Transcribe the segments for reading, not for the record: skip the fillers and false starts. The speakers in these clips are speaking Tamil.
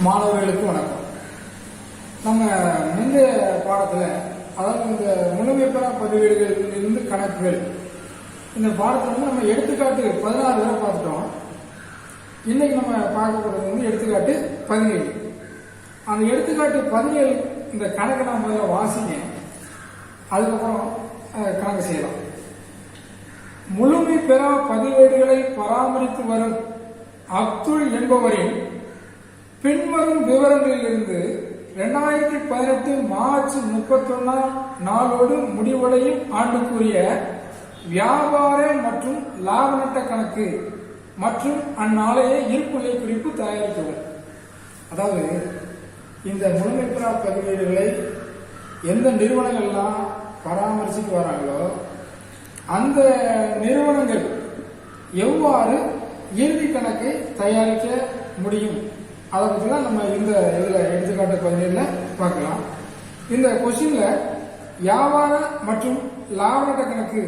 மாணவர்களுக்கு வணக்கம். நம்ம முந்தைய பாடத்தில், அதாவது இந்த முழுமைப்பெறா பதிவேடுகளில் இருந்து கணக்குகள், இந்த பாடத்தில் வந்து நம்ம எடுத்துக்காட்டு 16 வரை பார்த்துட்டோம். இன்னைக்கு நம்ம பார்க்க போறது வந்து எடுத்துக்காட்டு 17. அந்த எடுத்துக்காட்டு 17 இந்த கணக்கை நான் முதல்ல வாசிங்க, அதுக்கப்புறம் கணக்கு செய்யலாம். முழுமை பெறா பதிவேடுகளை பராமரித்து வரும் அப்துல் என்பவரின் பின்வரும் விவரங்களிலிருந்து 2018 மார்ச் 31 நாளோடு முடிவடையும் ஆண்டுக்குரிய வியாபார மற்றும் லாப நட்ட கணக்கு மற்றும் அந்நாளைய இருப்புநிலை குறிப்பு தயாரிக்கவும். அதாவது இந்த முழுமைப்பெறா பதிவேடுகளை எந்த நிறுவனங்கள்லாம் பராமரிச்சுட்டு வராங்களோ அந்த நிறுவனங்கள் எவ்வாறு இறுதி கணக்கை தயாரிக்க முடியும், அதை பற்றி தான் நம்ம இந்த இதில் எடுத்துக்காட்டு 17 பார்க்கலாம். இந்த கொஸ்டின்ல வியாபார மற்றும் லாப நட்ட கணக்கு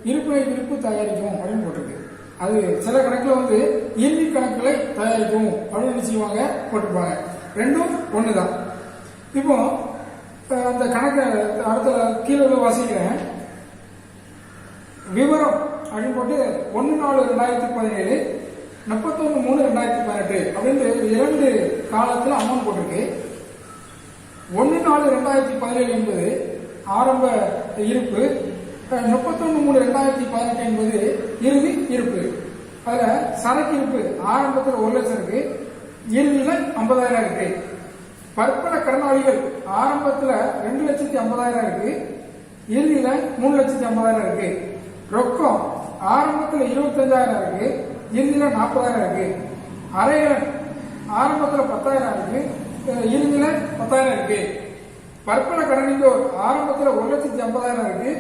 இருப்புநிலை குறிப்பு தயாரிக்கும் அப்படின்னு போட்டிருக்கு. அது சில கணக்குல வந்து இறுதி கணக்குகளை தயாரிக்கும் அப்படின்னு செய்வாங்க, போட்டிருப்பாங்க. ரெண்டும் ஒண்ணுதான். இப்போ அந்த கணக்கை அடுத்த கீழே வாசிக்கிறேன். விவரம் அப்படின்னு போட்டு 1/4/2017 31/3/2018 அப்படின்னு 2 காலத்துல அமௌண்ட் போட்டிருக்கு. 1/4/2017 என்பது ஆரம்ப இருப்பு, 31/3/2018 என்பது இறுதி இருப்பு. அதுல சரக்கு இருப்பு ஆரம்பத்தில் 1 லட்சம் இருக்கு, இறுதியில 50,000 இருக்கு. பற்பல கடனாளிகள் ஆரம்பத்துல 2,50,000 இருக்கு, இறுதியில 3,50,000 இருக்கு. ரொக்கம் ஆரம்பத்தில் 25,000 இருக்கு, இறுதியில 40,000 இருக்கு. அரைகடன் ஆரம்பத்தில் 10,000 இருக்கு, இறுதியில 10,000 இருக்கு. பற்பல கடனிந்தோர் ஆரம்பத்தில் 1,50,000 இருக்கு,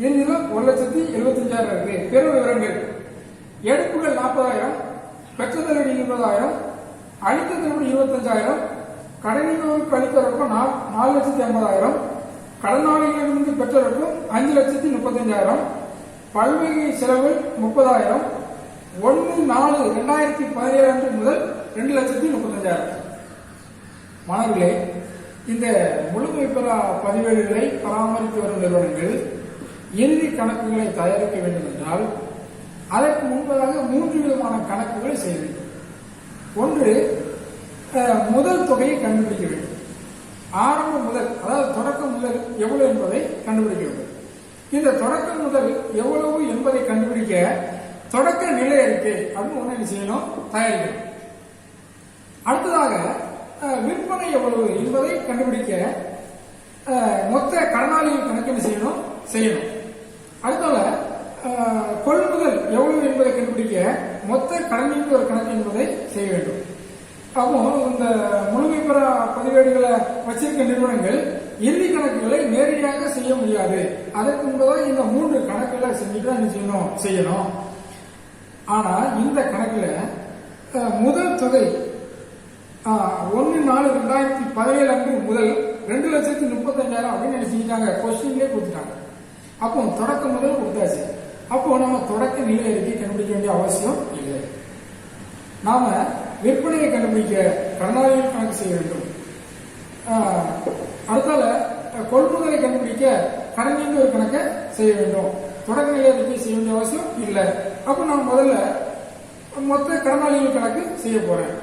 இறுதியில 1,75,000 இருக்கு. பிற விவரங்கள்: எடுப்புகள் 40,000, பெற்ற தள்ளுபடி 20,000, அளித்த தள்ளுபடி 25,000, கடனிந்தோருக்கு அளித்த ரொக்கம் 4,50,000, கடனாளிகளிலிருந்து பெற்ற ரொக்கம் 5,35,000, பல்வகை செலவு 30,000, 1/4/2017 அன்று முதல் 2,35,000. மாணவர்களே, இந்த முழுமைப்பெறா பதிவேடுகளை பராமரித்து வரும் நிறுவனங்கள் இறுதி கணக்குகளை தயாரிக்க வேண்டும் என்றால் அதற்கு முன்பதாக 3 விதமான கணக்குகளை செய்ய வேண்டும். ஒன்று, முதல் தொகையை கண்டுபிடிக்க வேண்டும். ஆரம்ப முதல், அதாவது தொடக்க முதல் எவ்வளவு என்பதை கண்டுபிடிக்க வேண்டும். இந்த தொடக்க முதல் எவ்வளவு என்பதை கண்டுபிடிக்க தொடக்க நிலை அறிக்கை அப்படின்னு ஒண்ணு செய்யணும், தயாரிக்கணும். அடுத்ததாக விற்பனை எவ்வளவு என்பதை கண்டுபிடிக்க மொத்த கடனாளிகள் கணக்கு செய்யணும். அடுத்தது கொள்முதல் எவ்வளவு என்பதை கண்டுபிடிக்க மொத்த கடனின் ஒரு கணக்கு என்பதை செய்ய வேண்டும். அப்போ இந்த முழுமைப்பெறா பதிவேடுகளை வச்சிருக்க நிறுவனங்கள் இறுதி கணக்குகளை நேரடியாக செய்ய முடியாது. அதற்கு முன்பதாக இந்த 3 கணக்குகளை செஞ்சுட்டு தான் செய்யணும். ஆனா இந்த கணக்குல முதல் தொகை 1/4/2017 அன்று முதல் 2,35,000 அப்படின்னு செஞ்சுட்டாங்க, கொஸ்டின்லேயே கொடுத்துட்டாங்க. அப்போ தொடக்க முதல் கொடுத்தாச்சு. அப்போ நம்ம தொடக்க நிலை அறிக்கை கண்டுபிடிக்க வேண்டிய அவசியம் இல்லை. நாம விற்பனையை கண்டுபிடிக்க கடனாளிகள் கணக்கு செய்ய வேண்டும். அடுத்தால கொள்முதலை கண்டுபிடிக்க கடனின் ஒரு கணக்கை செய்ய வேண்டும். தொடக்க நிலை அறிக்கை செய்ய வேண்டிய அவசியம் இல்லை. அப்ப நான் முதல்ல மொத்த கடனாளிகள் கணக்கு செய்ய போறேன்.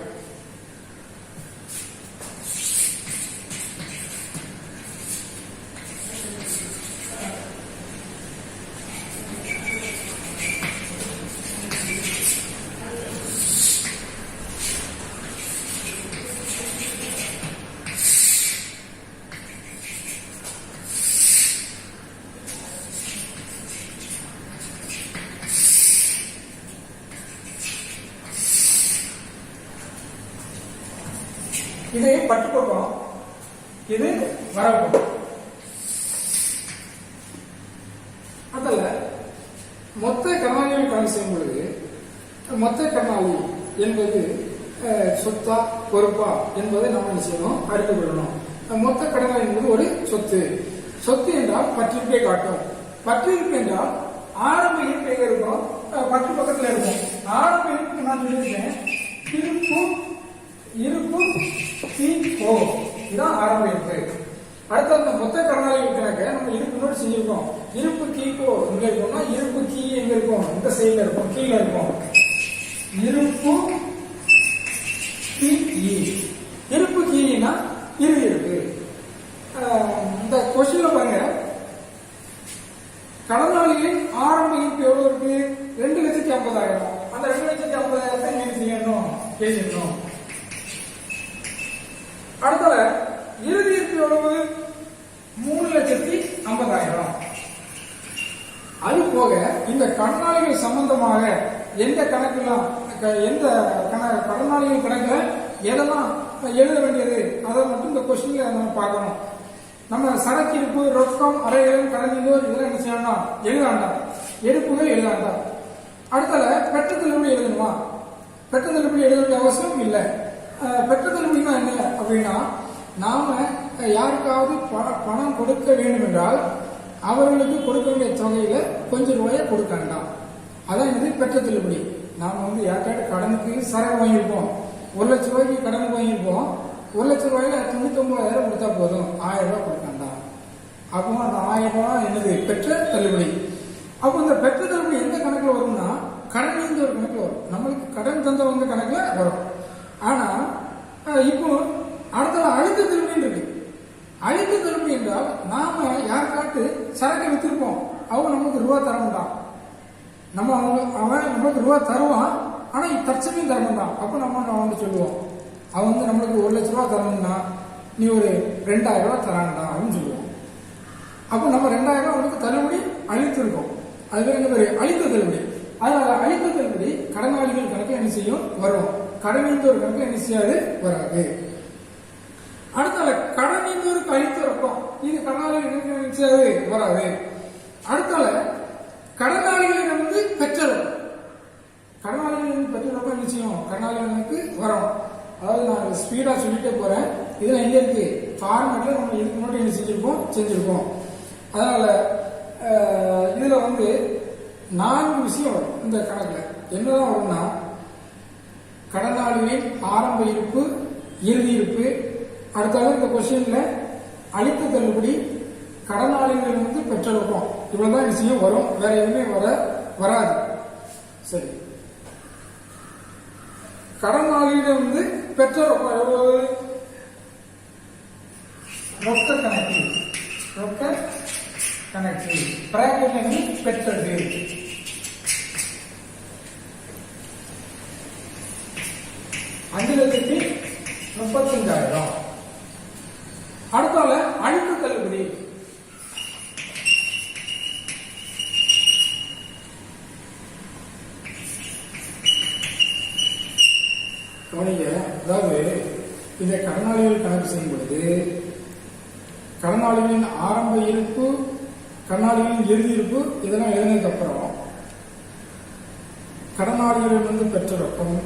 இது பட்டு பக்கம், இது வரவு பக்கம். அதில் மொத்த கடனாளிகள் கணக்கு செய்யும் பொழுது மொத்த கடனாளி என்பது சொத்தா பொறுப்பா என்பதை நம்ம செய்யணும், அறிந்து கொள்ளணும். மொத்த கடனாளி என்பது ஒரு சொத்து. சொத்து என்றால் பற்றிருப்பை காட்டும். பற்றிருப்பு என்றால் ஆரம்ப இருப்பை இருக்கும், பற்று பக்கத்தில் இருக்கும். ஆரம்ப இருப்பு நான் சொல்லியிருக்கேன், இருப்பு இருப்பு PO இதான் ஆரம்ப இருப்பு. அடுத்த அந்த மொத்த கடனாளிகள் கணக்கை நம்ம இதுக்கு முன்னாடி செஞ்சிருக்கோம். இருப்பு கீக்கோ எங்க இருக்கும்னா இருப்பு கீ எங்க இருக்கும், இந்த சைடுல இருக்கும், கீழே இருக்கும். இருப்பு PE. இருப்பு கீனா இறுதி இருப்பு. இந்த கொஸ்டின்ல பாருங்க, கடனாளிகளின் ஆரம்ப இருப்பு எவ்வளவு இருக்கு? 2,50,000. அந்த 2,50,000 என்ன செய்யணும், எழுதணும். அடுத்தது இறுதி இருப்பு எவ்வளவு? 3,50,000. அது போக இந்த கடனாளிகள் சம்பந்தமாக எந்த கணக்கெல்லாம், எந்த கடனாளிகள் கணக்குல எதெல்லாம் எழுத வேண்டியது அதை மட்டும் இந்த கொஸ்டின்ல நம்ம பார்க்கணும். நம்ம சரக்கு இருப்பு, ரொக்கம், அறைகள், கடனீந்தோர் இதெல்லாம் என்ன செய்யணும், எழுதாண்டாம். எடுப்புகள் எழுதாண்டாம். அடுத்தல பெற்ற தள்ளுபடி எழுதணுமா? பெற்ற தள்ளுபடி எழுத வேண்டிய அவசியம் இல்லை. பெற்ற தள்ளுபடினா என்ன அப்படின்னா, நாம யாருக்காவது பணம் கொடுக்க வேண்டும் என்றால் அவர்களுக்கு கொடுக்க வேண்டிய தொகையில கொஞ்சம் ரூபாயை கொடுக்க வேண்டாம். அதான் இது பெற்ற தள்ளுபடி. நாம யார்கிட்ட கடனுக்கு சரக்கு வாங்கியிருப்போம், 1 லட்சம் ரூபாய்க்கு கடனுக்கு வாங்கியிருப்போம். 1 லட்சம் ரூபாயில 99,000 கொடுத்தா போதும், 1000 ரூபாய் கொடுக்க வேண்டாம். அப்போ அந்த 1000 ரூபாய் என்னது, பெற்ற தள்ளுபடி. அப்போ இந்த பெற்ற தள்ளுபடி எந்த கணக்குல வரும்னா, கடன் ஒரு கணக்குல வரும். நம்மளுக்கு கடன் தந்தவங்க கணக்குல வரும். ஆனா இப்போ அடுத்த அழுத்த தள்ளுபடி இருக்கு. அழுத்த தள்ளுபடி என்றால் நாம யாருக்காட்டு சரக்கு வித்திருப்போம், அவங்க நமக்கு ரூபா தர மாட்டான். அவன் நம்மளுக்கு ரூபா தருவான், ஆனா தற்சமயம் தர மாட்டான். அப்ப நம்ம சொல்லுவோம், அவன் நம்மளுக்கு 1 லட்சம் ரூபா தரணும்னா நீ ஒரு 2,000 ரூபாய் தரான்டா அப்படின்னு சொல்லுவோம். அப்ப நம்ம 2,000 ரூபாய் அவனுக்கு தள்ளுபடி அழித்திருக்கோம். அது பேர் என்ன பேரு, அழித்த தள்ளுபடி. அதனால அழித்த தள்ளுபடி கடனாளிகள் கணக்கு என்ன செய்யும், வரும். கடனீந்தோர் கணக்கு என்ன செய்யாது, வராது. அடுத்தால கடனீந்தோருக்கு அழித்த ரொக்கம், இது கடனாளிகளுக்கு என்ன செய்யாது, வராது. அடுத்தால கடனாளிகளிடம் பெற்ற ரொக்கம், கடனாளிகள் பெற்ற ரொக்கம் என்ன செய்யும், கடனாளிகளுக்கு வரும். அதாவது நான் ஸ்பீடா சொல்லிட்டே போறேன். இதுல எங்க இருக்கு, ஃபார்மேட்ல நம்ம இதுக்கு முன்னாடி என்ன செஞ்சிருக்கோம். அதனால இதுல 4 விஷயம் வரும். இந்த கணக்குல என்னதான் வரும்னா, கடனாளிகளின் ஆரம்ப இருப்பு, இறுதி இருப்பு, அடுத்தாலும் இந்த கொஸ்டின்ல அளித்த தள்ளுபடி, கடனாளிகள் பெற்ற ரொக்கம், இவ்வளவுதான் விஷயம் வரும். வேற எதுவுமே வராது. சரி, கடனாளியிடம் பெற்ற ரொக்கம் எவ்வளவு, ரொக்க கணக்கு பிராக்கெட்ல பெற்றது. $5,35,000. அடுத்தால அழுத்த தள்ளுபடி, அதாவது இந்த கடனாளிகள் கணக்கு செய்யும் பொழுது கடனாளிகளின் ஆரம்ப இருப்பு, கடனாளிகளின் இறுதி இருப்பு இதெல்லாம் எழுதினதுக்கு அப்புறம் கடனாளிகளிடம் பெற்ற ரொக்கம்,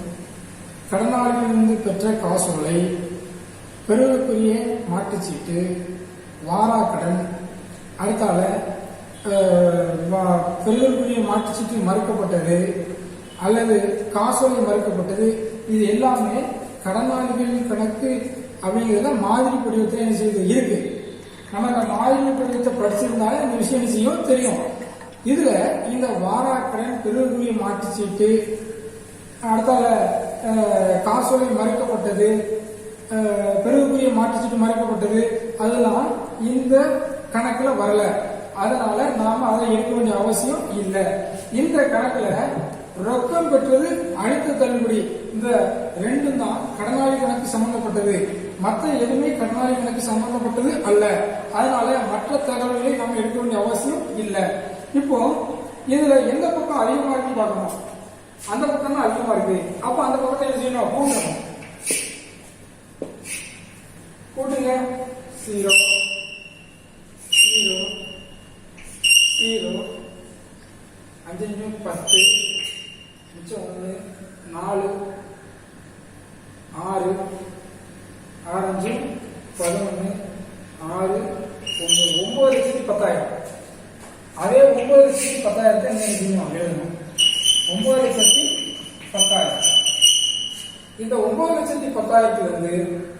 கடனாளிகளிடம் பெற்ற காசோலை, பெறுவதற்குரிய மாட்டுச்சீட்டு, வாராக்கடன், அடுத்தால பெறுவதற்குரிய மாட்டுச்சீட்டு மறுக்கப்பட்டது அல்லது காசோலை மறுக்கப்பட்டது, இது எல்லாமே கடனாளிகளின் கணக்கு அப்படிங்கிறத மாதிரி படிவத்தில் என்ன செய்யுது இருக்கு. நம்ம அந்த மாதிரி படிவத்தை படிச்சிருந்தாலே இந்த விஷயம் என்ன செய்யும் தெரியும். இதுல இந்த வாராக்கடன், பெறுவதற்குரிய மாட்டுச்சீட்டு, அடுத்தால காசோலை மறுக்கப்பட்டது, பெறுவதற்குரிய மாட்டுச்சீட்டு மறுக்கப்பட்டது, அதெல்லாம் இந்த கணக்குல வரல. அதனால நாம அதை எடுக்க வேண்டிய அவசியம் இல்லை. இந்த கணக்குல ரொக்கம் பெற்றது, அழுத்த தள்ளுபடி, இந்த 2 தான் கடனாளி கணக்கு சம்பந்தப்பட்டது. மற்ற எதுவுமே கடனாளி கணக்கு சம்பந்தப்பட்டது அல்ல. அதனால மற்ற தகவல்களை நம்ம எடுக்க வேண்டிய அவசியம் இல்லை. இப்போ இதுல எந்த பக்கம் அதிகமா இருக்கு பார்க்கணும், அந்த பக்கம் தான் அதிகமா இருக்கு. அப்ப அந்த பக்கத்தை என்ன செய்யணும், கூட்டணும். கூட்டுங்க, 0 0 0 5 10 மிச்சம் 1 4 6 6 11 6 9,10,000. அதே 9,10,000 நீங்க எழுதணும். 9,10,000 இந்த 9,10,000 இருந்து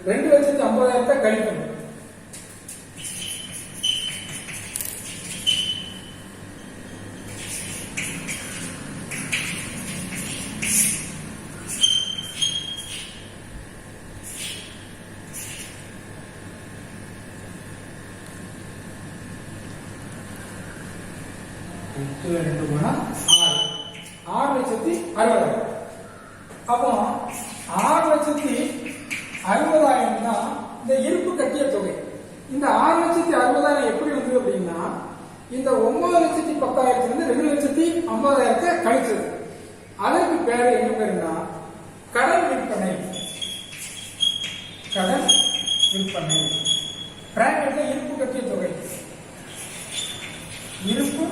2,50,000 கழிக்கணும். ரெண்டு போனா 6,60,000. அப்போ 6,60,000 தான் இந்த இருப்பு கட்டிய தொகை. இந்த 6,60,000 எப்படி வந்தது அப்படின்னா இந்த 9,10,000 இருந்து 2,50,000 கழிச்சது. அதற்கு பேரு என்ன பேருன்னா கடன் விற்பனை. கடன் விற்பனை பிராக்கெட்ல இருப்பு கட்டிய தொகை. இருப்பு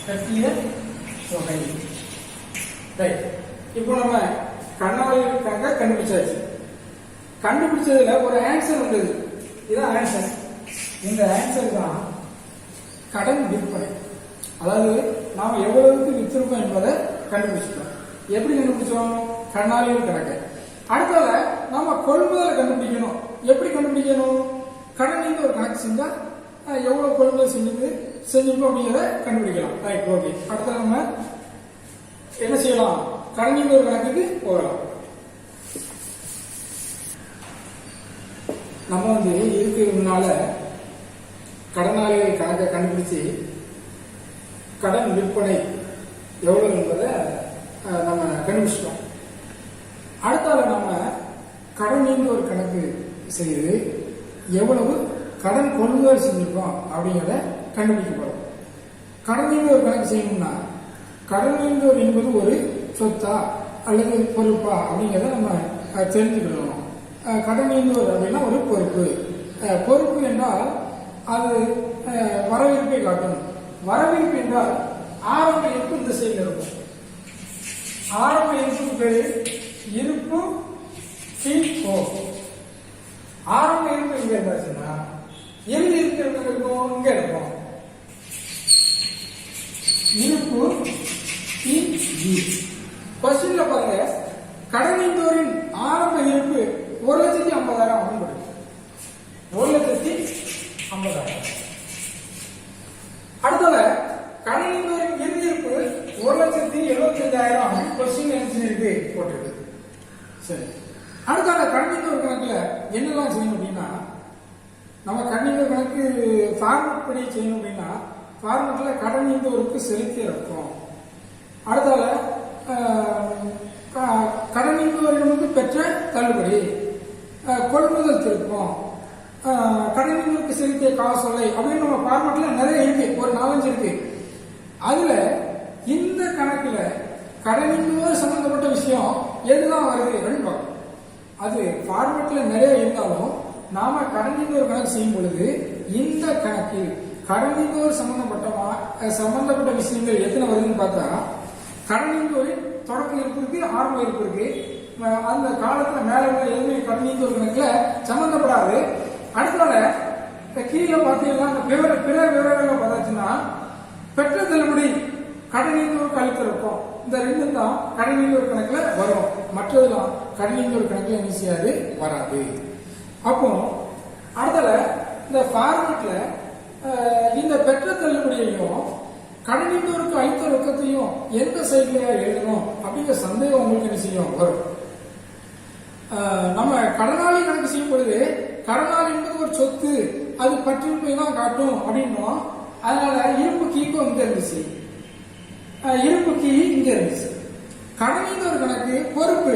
கட்டிய தொகை. ரைட். இப்போ நம்ம கண்ணாடிக்காக கண்டுபிடிச்சாச்சு. கண்டுபிடிச்சதுல ஒரு ஆன்சர் வந்தது. இதான் ஆன்சர். இந்த ஆன்சர் தான் கடன் விற்பனை. அதாவது நாம எவ்வளவுக்கு வித்திருக்கோம் என்பதை கண்டுபிடிச்சிட்டோம். எப்படி கண்டுபிடிச்சோம்? கண்ணாடியில் கணக்கு. அடுத்தது நாம கொள்முதலை கண்டுபிடிக்கணும். எப்படி கண்டுபிடிக்கணும்? கடன் ஒரு கணக்கு செஞ்சா எவ்வளவு கொள்முதல் செஞ்சிருக்கோம் அப்படிங்கிறத கண்டுபிடிக்கலாம். Right, okay. அடுத்த நம்ம என்ன செய்யலாம்? கடன் ஒரு கணக்குக்கு போகலாம். நம்ம இதுக்கு முன்னால கடனாளிகள் கணக்கை கண்டுபிடிச்சு கடன் விற்பனை எவ்வளவு என்பதை நம்ம கண்டுபிடிச்சிட்டோம். அடுத்தால நம்ம கடன் ஒரு கணக்கு செய்து எவ்வளவு கடன் கொள்முதல் செஞ்சிருக்கோம் அப்படிங்கிறத கண்டுபிடிக்க போறோம். கடன் ஒரு கணக்கு செய்யணும்னா கடன் என்பது ஒரு சொத்தா அல்லது பொறுப்பா அப்படிங்கிறத நம்ம தெரிஞ்சுக்கணும். கடன் அப்படின்னா ஒரு பொறுப்பு. பொறுப்பு என்றால் அது வரவேற்பை காட்டும். வரவேற்பு என்றால் ஆரம்ப இருப்பு இந்த செயல் இருக்கும். ஆரம்ப இருப்பு இருப்பு கீழ்கோ. ஆரம்ப இருப்பு இங்க இருந்தாச்சுன்னா இறுதி இருப்பு இருக்கும் இங்க இருக்கும். இருப்பு கொஸ்டின்ல பாருங்க, கடனீந்தோரின் ஆரம்ப இருப்பு 1,50,000 அப்படின்னு போடுது. 1,50,000. அடுத்தது கடனீந்தோரின் இறுதி இருப்பு 1,75,000 கொஸ்டின் இருக்கு போட்டிருக்கு. சரி, அடுத்தது கடனீந்தோர் கணக்குல என்னெல்லாம் செய்யணும் அப்படின்னா நம்ம கடனீந்தோர் கணக்கு ஃபார்மட் படி செய்யணும் அப்படின்னா ஃபார்மட்ல கடனீந்தோருக்கு செலுத்தி இருக்கும். அடுத்தால கடனீந்தோரிடமிருந்து பெற்ற தள்ளுபடி, கொள்முதல் திருப்பம், கடனீந்தோருக்கு செலுத்திய காசோலை அப்படின்னு நம்ம ஃபார்மட்ல நிறைய இருக்கு. ஒரு 4-5 இருக்கு. அதுல இந்த கணக்குல கடனீந்தோர் சம்பந்தப்பட்ட விஷயம் எதுதான் வருது அப்படின்னு பார்க்கணும். அது ஃபார்மட்ல நிறைய இருந்தாலும் நாம கடனீந்தோர் கணக்கு செய்யும் பொழுது இந்த கணக்கில் கடனீந்தோர் சம்பந்தப்பட்ட விஷயங்கள் எத்தனை வருதுன்னு பார்த்தா கடனீந்தோரின் தொடக்க இருப்பு இருக்கு, ஆரம்ப இருப்பு இருக்கு. அந்த காலத்துல மேல உள்ள எதுவுமே கடனீந்தோர் கணக்குல சம்பந்தப்படாது. அடுத்தால கீழே பார்த்தீங்கன்னா பிற விவரங்களை பார்த்தாச்சுன்னா பெற்ற தள்ளுபடி கடனீந்தோர் கழித்து இருக்கும். இந்த ரெண்டும் தான் கடனீந்தோர் கணக்குல வரும். மற்றதுலாம் கடனீந்தோர் கணக்குல என்ன செய்யாது, வராது. அப்போ அடுத்தால இந்த ஃபார்மட்ல இந்த பெற்ற தள்ளுபடியையும் கடனீந்தோருக்கு அளித்த ரொக்கத்தையும் எந்த சைட்லயா எழுதணும் அப்படிங்கிற சந்தேகம் உங்களுக்கு என்ன செய்யும், வரும். நம்ம கடனாளி கணக்கு செய்யும் பொழுது கடனாளி என்பது ஒரு சொத்து, அது பற்றிருப்பை தான் காட்டும் அப்படின்னோம். அதனால இருப்பு கீக்கும் இங்க இருந்துச்சு, இருப்பு கீ இங்க இருந்துச்சு. கடனீந்தோர் கணக்கு பொறுப்பு,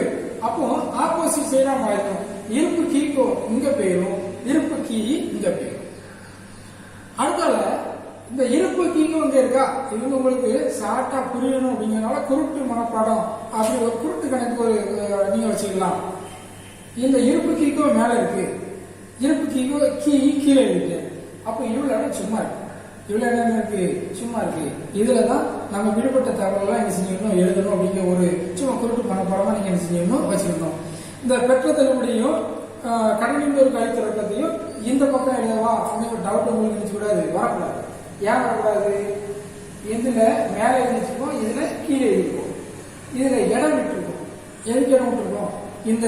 அப்போ ஆப்போசிட் சைடா மாறிடும். இருப்பு கீக்கோ இங்க போயிடும், இருப்பு கீ இங்க போயிடும். அடுத்தால இந்த இருப்பு கீக்கும் இங்க இருக்கா, இது உங்களுக்கு ஷார்ட்டா புரியணும் அப்படிங்கறதுனால குருட்டு மனப்பாடம் அப்படி ஒரு குருட்டு கணக்கு ஒரு நீங்க வச்சுக்கலாம். இந்த இருப்பு கீக்கோ மேல இருக்கு, இருப்பு கீக்கோ கீழே இருக்கு. அப்ப இவ்வளவு சும்மா இருக்கு, இவ்வளவு என்ன இருக்கு, சும்மா இருக்கு. இதுலதான் நம்ம விடுபட்ட தகவலாம் என்ன செஞ்சிடணும், எழுதணும் அப்படிங்கிற ஒரு சும்மா குருட்டு மனப்பாடமா நீங்க என்ன செஞ்சிடணும், வச்சுக்கணும். இந்த பெற்ற தள்ளுபடியும் கடனீந்தோருக்கு அளித்த ரொக்கத்தையும் இந்த பக்கம் எழுதவா அப்படிங்கிற டவுட் உங்களுக்கு நினைச்சுக்கூடாது, வரக்கூடாது. ஏன் வரக்கூடாது? இதுல மேல எழுதிச்சிருக்கோம், இதுல கீழே எழுதிருக்கோம், இதுல இடம் விட்டுருக்கோம். எதுக்கு இடம் விட்டுருக்கோம்? இந்த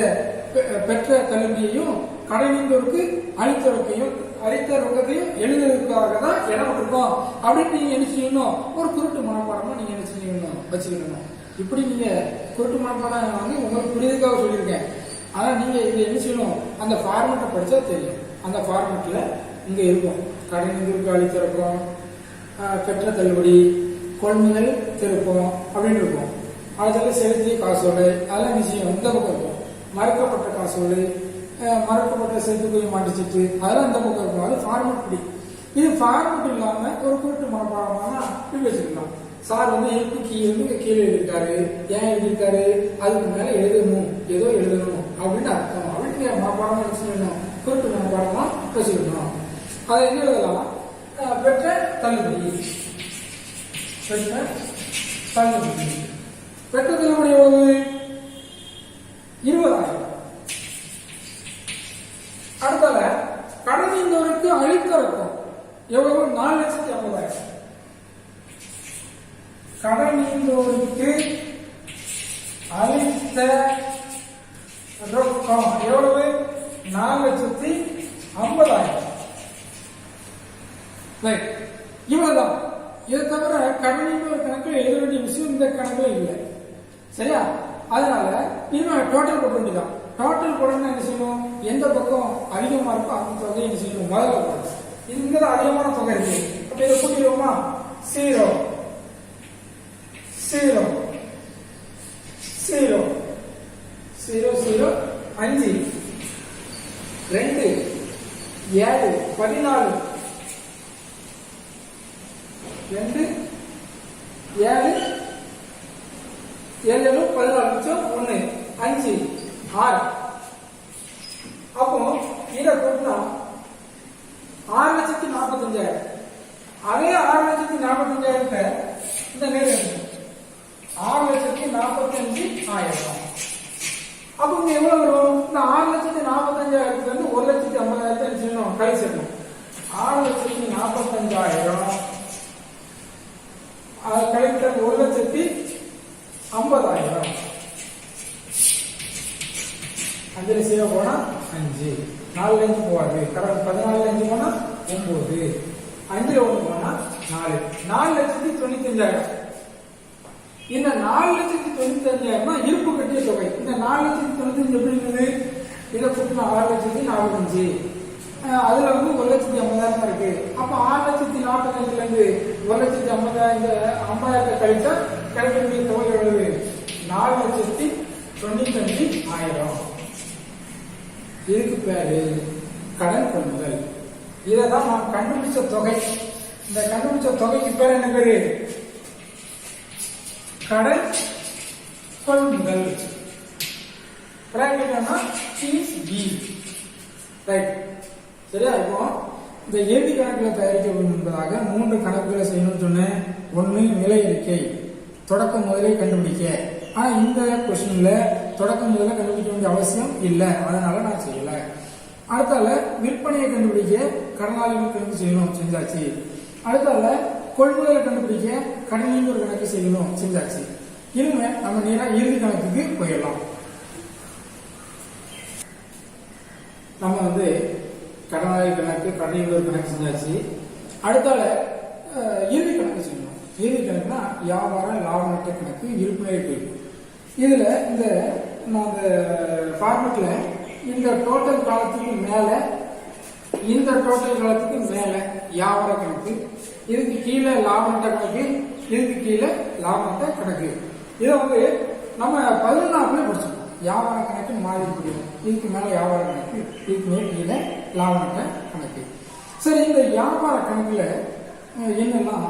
பெற்ற தள்ளுபடியையும் கடனீந்தோருக்கு அளித்த ரொக்கத்தையும் எழுதுறதுக்காக தான் இடம் விட்டுருக்கோம் அப்படின்னு நீங்க என்ன செய்யணும், ஒரு குருட்டு மனப்பாடமா நீங்க என்ன செய்யணும் வச்சுக்கணும். இப்படி நீங்க குருட்டு மனப்பாடம் வந்து உங்களுக்கு புரியுதுக்காக சொல்லியிருக்கேன். ஆனா நீங்க இது என்ன செய்யணும், அந்த ஃபார்மெட்டை படிச்சா தெரியும். அந்த ஃபார்மெட்ல இங்க இருக்கும் கடனீந்தோருக்கு அளித்த ரொக்கம், பெற்ற தள்ளுபடி, கொள்முதல் திருப்பம் அப்படின்னு இருக்கும். அதுல செலுத்திய காசோலை அதெல்லாம் நிச்சயம் இந்த பக்கம் இருக்கும். மறுக்கப்பட்ட காசோலை, மறுக்கப்பட்ட செலுத்து போய் மாட்டிச்சிட்டு அதெல்லாம் இந்த பக்கம் இருக்கும். அது ஃபார்மெட் படி. இது ஃபார்மெட் இல்லாம ஒரு குறிப்பிட்ட மனப்பாடமான இப்படி வச்சுக்கலாம். சார் வந்து எழுத்து கீழே எழுதியிருக்காரு, ஏன் எழுதியிருக்காரு, அதுக்கு மேல எழுதணும், ஏதோ எழுதணும் அப்படின்னு அர்த்தம் அப்படின்னு மனப்பாடமா வச்சுக்கணும். குறிப்பிட்ட மனப்பாடமா வச்சுக்கணும். அதை என்ன எழுதலாம், பெற்ற தள்ளுபடி, பெற்ற தள்ளுபடி, பெற்ற தள்ளுபடி எவ்வளவு, 20,000. அடுத்தால கடனீந்தோருக்கு அளித்த ரொக்கம் எவ்வளவு, 4,50,000. கடனீந்தோருக்கு அளித்த ரொக்கம் எவ்வளவு, 4,50,000. இவ்வளவுதான். இதை தவிர கடனீந்தோர் கணக்கில் எழுத வேண்டிய விஷயம் இந்த கணக்குல இல்லை. சரியா? அதனால இன்னும் டோட்டல் போட வேண்டியதான். டோட்டல் போடணும்னா என்ன செய்யணும், எந்த பக்கம் அதிகமா இருக்கோ அந்த தொகை என்ன செய்யணும், முதல்ல போடணும். இங்கதான் அதிகமான தொகை இருக்கு. அப்ப இதை கூட்டிடுவோமா, 0 0 0 0 0 5 2 7 14 2 7 7 14 1 5 6. அப்போ இதை கூட்டினா 6,45,000. அதே 6,45,000 இந்த நேரம் 6,45,000. அப்போ இங்க எவ்வளவு வரும், இந்த 6,45,000 வந்து 1,50,000 செய்யணும், கழிச்சிடணும். 6,45,000 கழித்தல் 1,50,000. 5 சேவ போனா 5, 4 5 போவாது, கரெக்ட். 14 5 போனா 9, 5 1 போனா 4, 4,95,000. இந்த 4,95,000 இருப்பு கட்டிய தொகை. இந்த 4,95,000 எப்படி இருந்தது, இதை கூட்டினா 6,45,000. அதுல வந்து 1,50,000 இருக்கு. அப்ப 6,45,000 இருந்து 1,50,000 கழிச்சா கிடைக்கக்கூடிய தொகை எவ்வளவு, 4,95,000. இதுக்கு பேரு கடன் கொள்முதல். இதான் நாம் கண்டுபிடிச்ச தொகை. இந்த கண்டுபிடிச்ச தொகைக்கு பேர் என்ன பேரு, கடன் கொள்முதல். சரியா இருக்கும். இந்த இறுதி கணக்குகளை தயாரிக்க வேண்டும் என்பதாக 3 கணக்குகளை செய்யணும்னு சொன்னேன். 1 நிலை அறிக்கை, தொடக்க முதலை கண்டுபிடிக்க. ஆனா இந்த கொஸ்டின்ல தொடக்க முதல கண்டுபிடிக்க வேண்டிய அவசியம் இல்லை, அதனால நான் செய்யல. அடுத்தால விற்பனையை கண்டுபிடிக்க கடனாளிகள் கணக்கு செய்யணும், செஞ்சாச்சு. அடுத்தால கொள்முதலை கண்டுபிடிக்க கடனீந்தோர் கணக்கு செய்யணும், செஞ்சாச்சு. இனிமே நம்ம நேரா இறுதி கணக்குக்கு போயிடலாம். நம்ம வந்து கடனாளி கணக்கு, கடனீந்தோர் கணக்கு செஞ்சாச்சு. அடுத்தால இறுதி கணக்கு செய்யணும். இறுதி கணக்குனா வியாபார லாப நட்ட கணக்கு, இருப்புநிலை குறிப்பு. இதுல இந்த ஃபார்மெட்ல இந்த டோட்டல் காலத்துக்கு மேல, இந்த டோட்டல் காலத்துக்கு மேல வியாபார கணக்கு, இதுக்கு கீழே லாப நட்ட கணக்கு, இதுக்கு கீழே லாப நட்ட கணக்கு. இதை வந்து நம்ம 14 படிச்சிருக்கோம். வியாபார கணக்கு மாறி முடியும், இதுக்கு மேல வியாபார கணக்கு, இதுக்கு மேல கீழே லாப நட்ட கணக்கு. சரி, இந்த வியாபார கணக்குல என்னெல்லாம்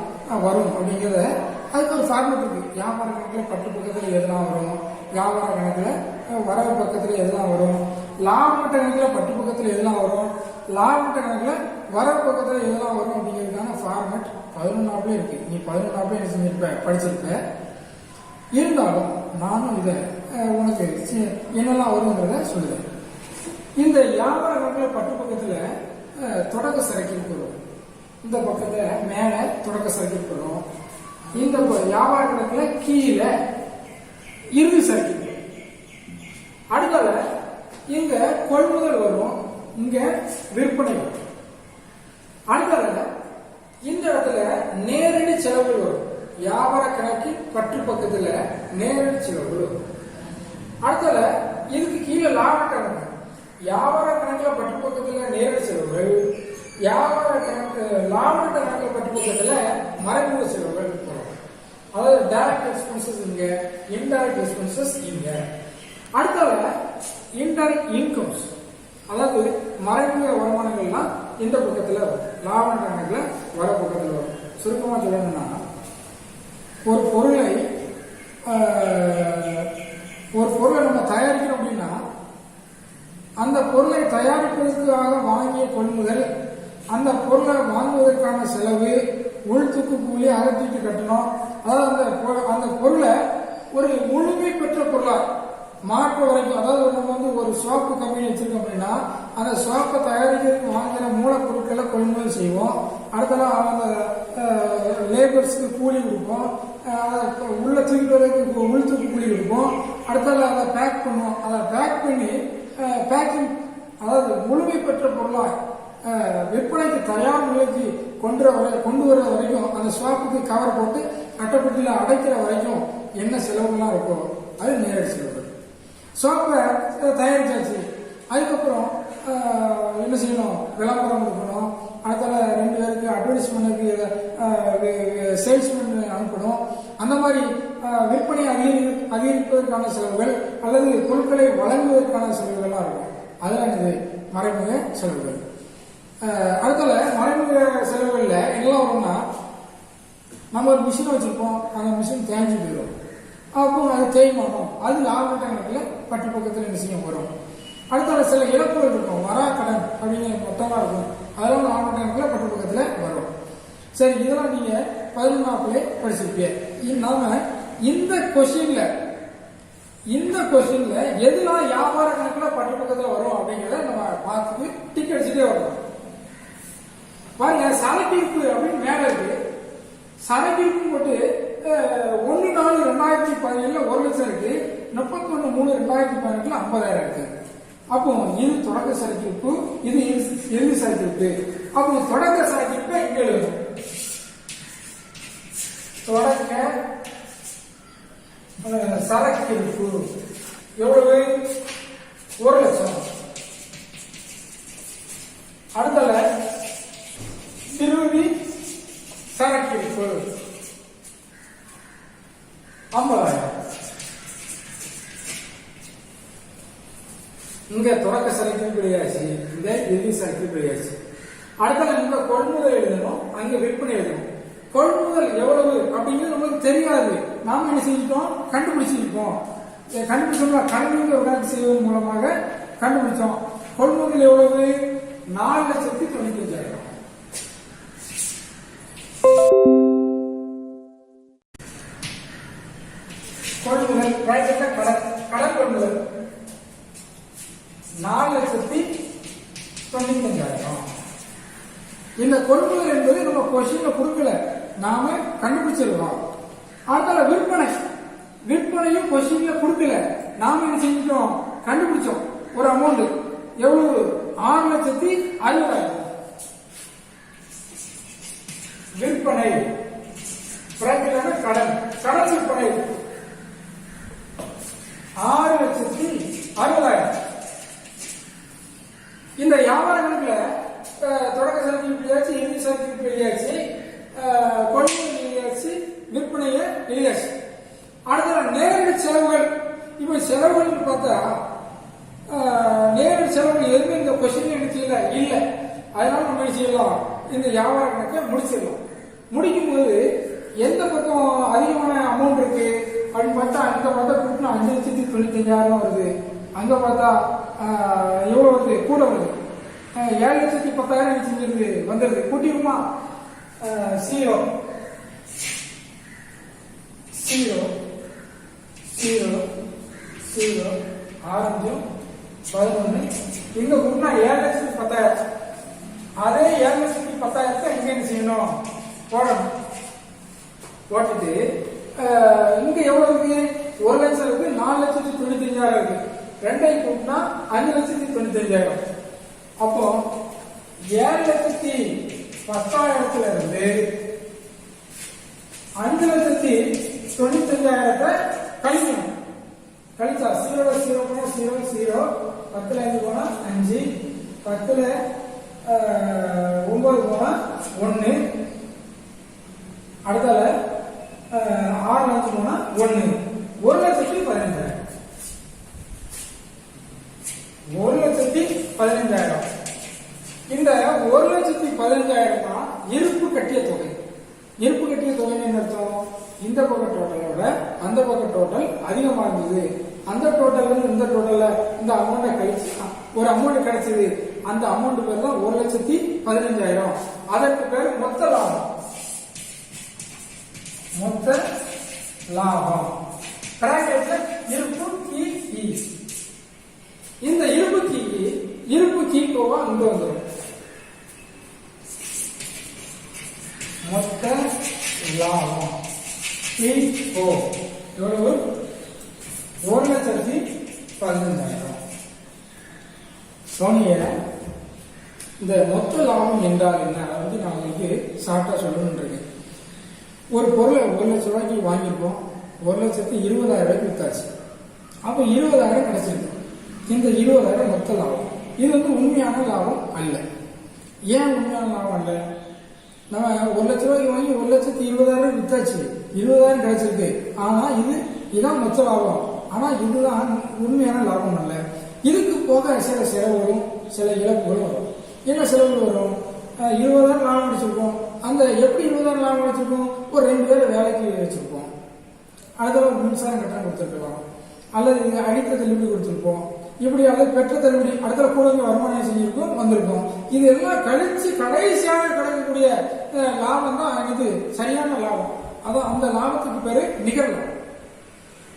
வரும் அப்படிங்கிறத அதுக்கு ஒரு ஃபார்மெட் இருக்கு. வியாபார கணக்குல பட்டு பக்கத்துல எதெல்லாம் வரும், வியாபார கணக்குல வரவு பக்கத்துல எதெல்லாம் வரும், லாப நட்ட கணக்குல பட்டு பக்கத்துல எதெல்லாம் வரும், லாப நட்ட கணக்குல வரவு பக்கத்துல எதெல்லாம் வரும் அப்படிங்கிறதுக்கான ஃபார்மெட் 11 இருக்கு. நீ 11 என்ன செஞ்சிருப்ப, படிச்சிருப்ப. இருந்தாலும் நானும் இதை உனக்கு என்னெல்லாம் வருங்கிறத சொல்லுவேன். இந்த வியாபார கணக்குல பட்டு பக்கத்துல தொடக்க சரக்கிற்கு வரும், இந்த பக்கத்துல மேல தொடக்க சரக்கிற்கு வரும், இந்த வியாபார கணக்குல கீழே இறுதி சரக்கிற்கு. அடுத்தால இங்க கொள்முதல் வரும், இங்க விற்பனை வரும். அடுத்தது இந்த இடத்துல நேரடி செலவுகள் வரும். வியாபார கணக்கில் பற்று பக்கத்துல நேரடி செலவுகள் வரும். அடுத்தது இதுக்கு கீழே லாப கணக்கு. வியாபார கணக்கில் பற்று பக்கத்துல நேரடி செலவுகள், வியாபார கணக்கு லாப கணக்கில் பற்று பக்கத்துல மறைமுக செலவுகள் வரும். அதாவது டைரக்ட் எக்ஸ்பென்சஸ் இங்க, இன்டைரக்ட் எக்ஸ்பென்சஸ் இங்க. அடுத்தது இன்டைரக்ட் இன்கம்ஸ், அதாவது மறைமுக வருமானங்கள்லாம் இந்த பக்கத்துல வரும், லாப கணக்குல வர பக்கத்துல வரும். சுருக்கமா சொல்லணும்னா ஒரு பொருளை நம்ம தயாரிக்கிறோம் அப்படின்னா அந்த பொருளை தயாரிப்பதற்காக வாங்கிய கொள்முதல், அந்த பொருளை வாங்குவதற்கான செலவு, உள்தூக்கு கூலி, அகத்தீட்டு கட்டணும். அதாவது அந்த பொருளை ஒரு முழுமை பெற்ற பொருளா மாற்ற வரைக்கும், அதாவது நம்ம ஒரு சோப்பு கம்பெனி வச்சிருக்கோம் அப்படின்னா அந்த சோப்பை தயாரிக்கிறதுக்கு வாங்குற மூலப்பொருட்களை கொள்முதல் செய்வோம். அடுத்தலாம் அந்த லேபர்ஸ்க்கு கூலி கொடுப்போம், உள்ள தூக்கிட்டு உள் தூக்கி கூலி கொடுப்போம். அடுத்தல அதை பேக் பண்ணுவோம். அதை பேக் பண்ணி பேக்கிங், அதாவது முழுமை பெற்ற பொருளா விற்பனைக்கு தயார் நிலைக்கு கொண்டு வர வரைக்கும் அந்த ஷாப்புக்கு கவர் போட்டு அட்டைப்பட்டியில் அடைக்கிற வரைக்கும் என்ன செலவுலாம் இருக்கோ அது நேரடி செலவு. ஷாப்பை தயாரிச்சாச்சு, அதுக்கப்புறம் என்ன செய்யணும், விளம்பரம் கொடுக்கணும். அடுத்தால 2 பேருக்கு அட்வர்டைஸ்மெண்ட்டுக்கு சேல்ஸ்மேன் அனுப்பணும். அந்த மாதிரி விற்பனை அதிகரிப்பதற்கான செலவுகள் அல்லது பொருட்களை வழங்குவதற்கான செலவுகள்லாம் இருக்கும். அதெல்லாம் இது மறைமுக செலவுகள். அடுத்தால மறைமுக செலவுகள்ல என்னெல்லாம் வரும்னா, நம்ம ஒரு மிஷின் வச்சிருப்போம், அந்த மிஷின் தேஞ்சு போயிடும், அப்போ அது தேய்மானம், அது லாப கணக்கில் பற்று பக்கத்தில் என்ன செய்ய வரும். அடுத்தால சில இழப்புகள் இருக்கும், வரா கடன் அப்படின்னு மொத்தமாக இருக்கும், அதெல்லாம் லாப கணக்கில் பற்று பக்கத்தில் வரும். சரி, இதெல்லாம் நீங்க 11ஆப்ல படிச்சிருப்பீங்க. நாம இந்த கொஸ்டின்ல எதுலாம் வியாபார கணக்குல பற்று பக்கத்துல வரும் அப்படிங்கிறத நம்ம பார்த்துட்டு டிக் அடிச்சுட்டே வரும். பாருங்க, சரக்கிருப்பு அப்படின்னு மேல இருக்கு. சரக்கிருப்பு போட்டு 1/4/2017 1 லட்சம் இருக்கு, 31/3/2018 50,000 இருக்கு. அப்போ இது தொடக்க சரக்கிருப்பு, இது இறுதி சரக்கிருப்பு. அப்போ தொடக்க சரக்கிருப்பை இங்க எழுதணும். தொடக்க சரக்கிருப்பு எவ்வளவு? 1 லட்சம். அடுத்தல இறுதி சரக்கிருப்பு 50,000. இங்க தொடக்க சரக்கிருப்பு எழுதியாச்சு, இந்த இறுதி சரக்கிருப்பு எழுதியாச்சு. அடுத்தல இங்க கொள்முதல் எழுதணும், அங்க விற்பனை எழுதணும். கொள்முதல் எவ்வளவு அப்படிங்கிறது நமக்கு தெரியாது, நாம என்ன செஞ்சிட்டோம், கண்டுபிடிச்சிருக்கோம். கண்டுபிடிச்சோம்னா கணக்கு கணக்கு செய்வதன் மூலமாக கண்டுபிடிச்சோம். கொள்முதல் எவ்வளவு? 4,95,000. கொள்முதல் கடன் கொள்முதல் 4,95,000. இந்த கொள்முதல் என்பது நம்ம கொஸ்டின்ல கொடுக்கல, நாம கண்டுபிடிச்சிருக்கோம். அடுத்தால விற்பனையும் கொஸ்டின்ல கொடுக்கல, நாம என்ன செஞ்சிட்டோம், கண்டுபிடிச்சோம். ஒரு அமௌண்ட் எவ்வளவு? 6,60,000. விற்பனை கடன் விற்பனை 6,60,000. இந்த வியாபார கணக்குல தொடக்க சரக்கு எழுதியாச்சு, இறுதி சரக்கு எழுதியாச்சு, கொள்முதல் எழுதியாச்சு, விற்பனையை எழுதியாச்சு. அடுத்த நேரடி செலவுகள். இப்ப செலவுகள் பார்த்தா நேரடி செலவுகள் எதுவுமே இந்த கொஸ்டின் எனக்கு இல்ல. அதனால நம்ம என்ன செய்யலாம், இந்த வியாபார கணக்கை முடிச்சிடலாம். முடிக்கும் போது எந்த பக்கம் அதிகமான அமௌண்ட் இருக்கு அப்படின்னு பார்த்தா, அங்க பார்த்தா கூட்டினா 5,95,000 வருது. அங்க பார்த்தா எவ்வளவு வருது, கூட வருது. 7,10,000 செஞ்சிருது வந்துருது. கூட்டிருமா 0 0 0 0 6 11. இங்க கூட்டினா 7,10,000. அதே 7,10,000 இங்க என்ன செய்யணும், போடணும். போட்டுட்டு இங்க எவ்வளவு இருக்கு, 1 லட்சம் இருக்கு, 4,95,000 இருக்கு. 2 கூட்டினா 5,95,000. அப்போ 7,10,10,000 இருந்து 5,95,000 கழிக்கணும். கழிச்சா 0 0 போனா 0 0, 10ல 5 போனா 5, 10ல 9 போனா 1, அடுத்தால 6 5 போனா 1, 1,15,000. 1,15,000. இந்த 1,15,000 தான் இருப்பு கட்டிய தொகை. இருப்பு கட்டிய தொகை என்ன அர்த்தம்? இந்த பக்க டோட்டலோட அந்த பக்க டோட்டல் அதிகமா இருந்தது. அந்த டோட்டல் இந்த டோட்டல்ல இந்த அமௌண்ட்டை கழிச்சு ஒரு அமௌண்ட் கிடைச்சது. அந்த அமௌண்ட் பேர் தான் 1,15,000. அதற்கு பேர் மொத்த லாபம். மொத்த லாபம் பிராக்கெட்ல இருப்பு கீ. இந்த இருப்பு கீக்கோவா இங்க வந்துடும். மொத்த லாபம் கீக்கோ எவ்வளவு? 1,15,000. சோனிய இந்த மொத்த லாபம் என்றால் என்ன? அதை வந்து நான் உங்களுக்கு ஷார்ட்டா சொல்லணும்னு இருக்கேன். ஒரு பொருளை 1,00,000 வாங்கியிருக்கோம், 1,20,000 வித்தாச்சு. அப்போ 20,000 கிடைச்சிருக்கு. இந்த 20,000 மொத்த லாபம். இது வந்து உண்மையான லாபம் அல்ல. ஏன் உண்மையான லாபம் அல்ல? நம்ம 1,00,000 வாங்கி 1,20,000 வித்தாச்சு, 20,000 கிடைச்சிருக்கு. ஆனா இதுதான் மொத்த லாபம். ஆனா இதுதான் உண்மையான லாபம் அல்ல. இதுக்கு போக சில செலவுகளும் சில இழப்புகளும் வரும். என்ன செலவுகள் வரும்? 20,000 லாபம் கிடைச்சிருக்கோம். அந்த எப்படி 20,000 லாபம் கிடைச்சிருக்கோம்? ஒரு 2 பேரை வேலைக்கு வச்சிருப்போம். அடுத்த ஒரு மின்சாரம் கட்டணம் கொடுத்துருக்கலாம், அல்லது அடித்த தள்ளுபடி கொடுத்துருப்போம். இப்படி அல்லது பெற்ற தள்ளுபடி அடுத்த கூட வருமானம் செஞ்சிருக்கோம் வந்திருக்கோம். இது எல்லாம் கழிச்சு கடைசியாக கிடைக்கக்கூடிய லாபம் தான் இது சரியான லாபம். அதான் அந்த லாபத்துக்கு பேரு நிகர் லாபம்.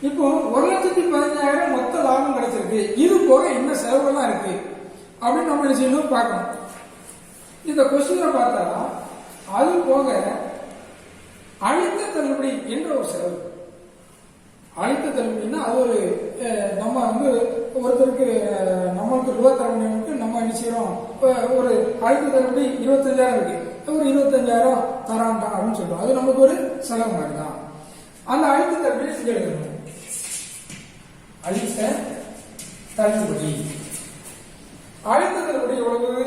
இப்போ 1,15,000 மொத்த லாபம் கிடைச்சிருக்கு. இது போக என்ன செலவுகள்லாம் இருக்கு அப்படின்னு நம்ம என்ன செய்யணும் பார்க்கணும். இந்த கொஸ்டினை பார்த்தா அது போக அழித்த தள்ளுபடி என்ற ஒரு செலவு. அழித்த தள்ளுபடினா அது ஒரு நம்ம வந்து ஒருத்தருக்கு நம்மளுக்கு ரூபா தரவங்களுக்கு நம்ம என்ன செய்யறோம், ஒரு அழித்த தள்ளுபடி 25,000 இருக்கு, ஒரு 25,000 தரான்டான் அப்படின்னு சொல்றோம். அது நமக்கு ஒரு செலவு மாதிரி தான். அந்த அழித்த தள்ளுபடி செஞ்சு எழுதணும். அழித்த தள்ளுபடி அழித்த தள்ளுபடி எவ்வளவு?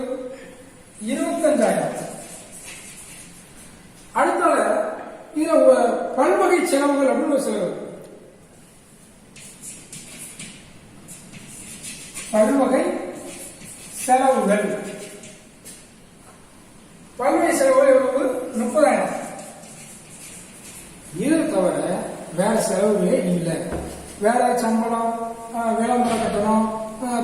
25,000. அடுத்தால இதுல பல்வகை செலவுகள் அப்படின்னு ஒரு செலவு. பல்வகை செலவுகள். பல்வகை செலவுகள் எவ்வளவு? 30,000. இதை தவிர வேற செலவுகளே இல்லை. வேற சம்பளம், விளம்பர கட்டணம்,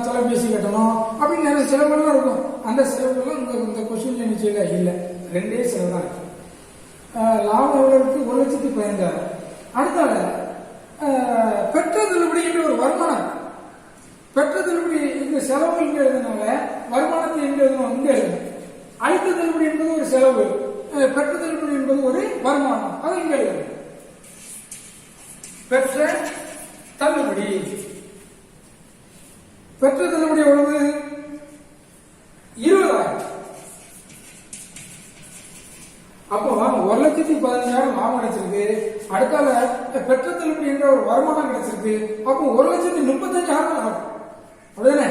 தொலைபேசி கட்டணம் அப்படின்னு நிறைய செலவுகள்லாம் இருக்கும். அந்த செலவுகள்லாம் இந்த கொஸ்டின் நிச்சயில இல்லை. 2 செலவு தான் இருக்கு. லாபம் எவ்வளவு இருக்கு? 1,15,000. அடுத்தால பெற்ற தள்ளுபடி என்ற ஒரு வருமானம். பெற்ற தள்ளுபடி இந்த செலவு இங்க எழுதுனால வருமானத்தை எங்க எழுதணும்? இங்க எழுதணும். அழித்த தள்ளுபடி என்பது ஒரு செலவு, பெற்ற தள்ளுபடி என்பது ஒரு வருமானம். அது இங்க எழுதணும். பெற்ற தள்ளுபடி. பெற்ற தள்ளுபடி எவ்வளவு? 20,000. அப்போ 1,15,000 லாபம் கிடைச்சிருக்கு. அடுத்தால பெற்ற தள்ளுபடி என்ற ஒரு வருமானம் கிடைச்சிருக்கு. அப்போ 1,35,000 லாபம். அப்படிதானே?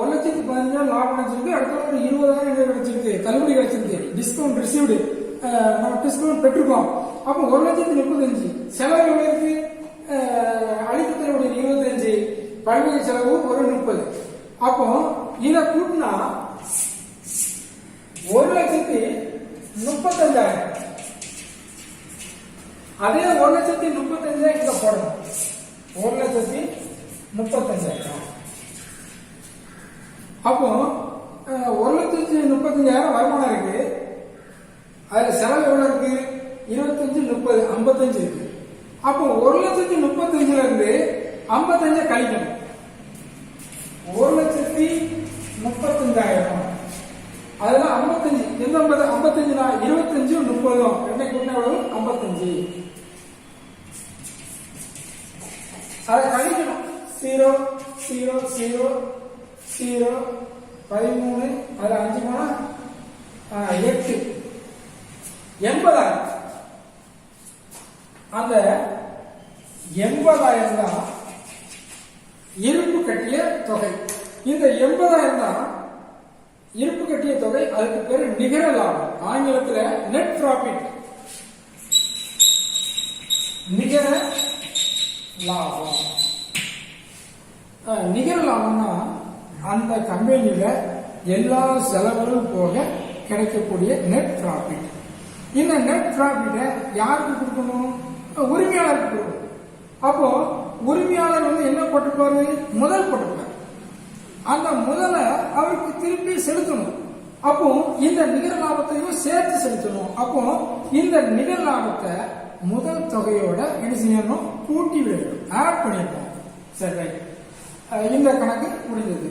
1,15,000 லாபம் கிடைச்சிருக்கு. அடுத்தால ஒரு 20,000 கிடைச்சிருக்கு, தள்ளுபடி கிடைச்சிருக்கு, டிஸ்கவுண்ட் ரிசீவ்டு, நம்ம டிஸ்கவுண்ட் பெற்றிருக்கோம். அப்போ 1,35,000. செலவு எவ்வளவு இருக்கு? அழித்த தள்ளுபடி 25, பல்வகை செலவு ஒரு 30. அப்போ இதை கூட்டினா 1,35,000. அதே 1,35,000 இங்க போடணும். 1,35,000. அப்போ 1,35,000 வருமானம் இருக்கு. அதுல செலவு எவ்வளவு இருக்கு? 25, 30, 55 இருக்கு. அப்போ 1,35,000 இருந்து 55 கழிக்கணும். 1,35,000 அதுல 55. எந்த 55? 25, 30 ரெண்டை கூட்டினா எவ்வளவு? 55. அதை கழிக்கணும். 0 0 0 0 13 அதுல 5 போனா 8 80,000. அந்த 80,000 தான் இருப்பு கட்டிய தொகை. இந்த 80,000 தான் இருப்பு கட்டிய தொகை. அதுக்கு பேரு நிகர லாபம், ஆங்கிலத்துல நெட் ப்ராஃபிட். நிகர லாபம். நிகர லாபம்னா அந்த கம்பெனியில எல்லா செலவுகளும் போக கிடைக்கக்கூடிய நெட் ப்ராஃபிட். இந்த நெட் ப்ராஃபிட்டை யாருக்கு கொடுக்கணும்? உரிமையாளருக்கு கொடுக்கணும். அப்போ உரிமையாளர் என்ன போட்டுப்பாரு? முதல் போட்டுப்பாரு. அந்த முதலை அவருக்கு திருப்பி செலுத்தணும். அப்போ இந்த நிகர லாபத்தையும் சேர்த்து செலுத்தணும். அப்போ இந்த நிகர லாபத்தை முதல் தொகையோட என்ன செய்யணும்? கூட்டி விடணும், ஆட் பண்ணிருக்கோம். சரி, ரைட். இந்த கணக்கு முடிந்தது.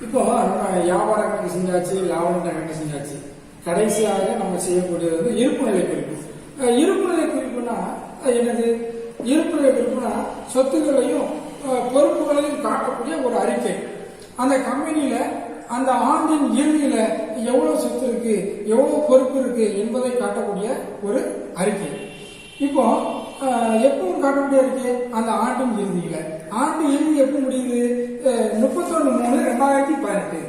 இப்போ நம்ம வியாபார கணக்கு செஞ்சாச்சு, லாபம் கணக்கு செஞ்சாச்சு. கடைசியாக நம்ம செய்யக்கூடியது இருப்பு நிலை குறிப்பு. இருப்பு நிலை குறிப்புனா என்னது? இருப்பு நிலை குறிப்புனா சொத்துக்களையும் பொறுப்புகளையும் காட்டக்கூடிய ஒரு அறிக்கை. அந்த கம்பெனியில அந்த ஆண்டின் இறுதியில எவ்வளவு சொத்து இருக்கு, எவ்வளவு பொறுப்பு இருக்கு என்பதை காட்டக்கூடிய ஒரு அறிக்கை. இப்போ எப்பவும் காட்டக்கூடிய அறிக்கை அந்த ஆண்டின் இறுதியில. ஆண்டு இறுதி எப்ப முடியுது? 31/3/2018.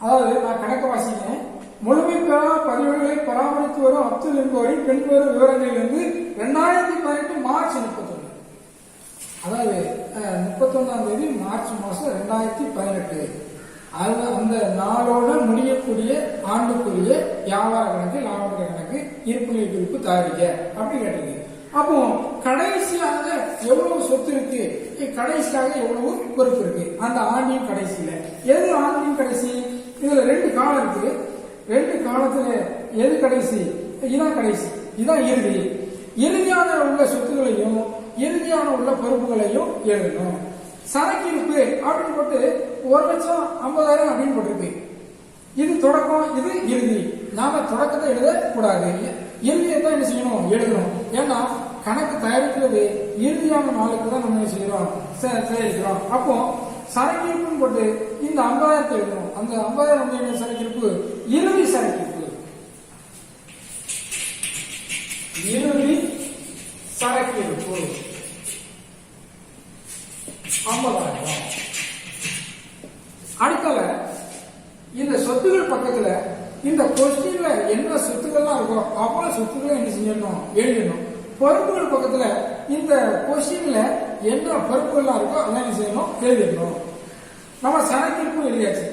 அதாவது நான் கணக்கு வாசிக்கிறேன். முழுமை பெறா பதிவுகளை பராமரித்து வரும் அப்துல் என்பவரின் பின்வரும் விவரங்களிலிருந்து 2018 மார்ச் 31. அதாவது 31ஆம் தேதி மார்ச் மாசம் 2018. அது அந்த நாளோட முடியக்கூடிய ஆண்டுக்குரிய வியாபார கணக்கு, லாப கணக்கு, இருப்பு நிலை குறிப்பு தயாரிக்க அப்படி கேட்டது. அப்போ கடைசியாக எவ்வளவு சொத்து இருக்கு, கடைசியாக எவ்வளவு பொறுப்பு இருக்கு அந்த ஆண்டின் கடைசியில. எது ஆண்டின் கடைசி? இதுல 2 காலம் இருக்கு. 2 காலத்துல எது கடைசி? இதான் கடைசி, இதான் இறுதி. இறுதியான உள்ள சொத்துக்களையும் இறுதியான உள்ள பொறுப்புகளையும் எழுதணும். சரக்கு இருப்பு அப்படின்னு போட்டு 1,50,000 அப்படின்னு போட்டிருக்கு. இது தொடக்கம், இது இறுதி. நாம தொடக்கத்தை எழுத கூடாது, இறுதியை தான் என்ன செய்யணும்? எழுதணும். ஏன்னா கணக்கு தயாரிக்கிறது இறுதியான நாளுக்கு தான் நம்ம என்ன செய்யறோம்? தயாரிக்கிறோம். அப்போ சரக்கு இருப்புன்னு போட்டு இந்த 50,000 எழுதணும். அந்த 50,000 என்ன சரக்கு இருப்பு? இறுதி சரக்கு இருப்பு. இறுதி சரக்கு இருப்பு 50,000. அடுத்தல இந்த சொத்துக்கள் பக்கத்துல இந்த கொஸ்டின்ல என்ன சொத்துக்கள்லாம் இருக்கோ அவ்வளவு சொத்துக்களை என்ன செய்யணும்? எழுதணும். பொறுப்புகள் பக்கத்துல இந்த கொஸ்டின்ல என்ன பொறுப்புகள்லாம் இருக்கோ அதெல்லாம் என்ன செய்யணும்? எழுதணும். நம்ம சரக்கிருப்பும் எழுதியாச்சு.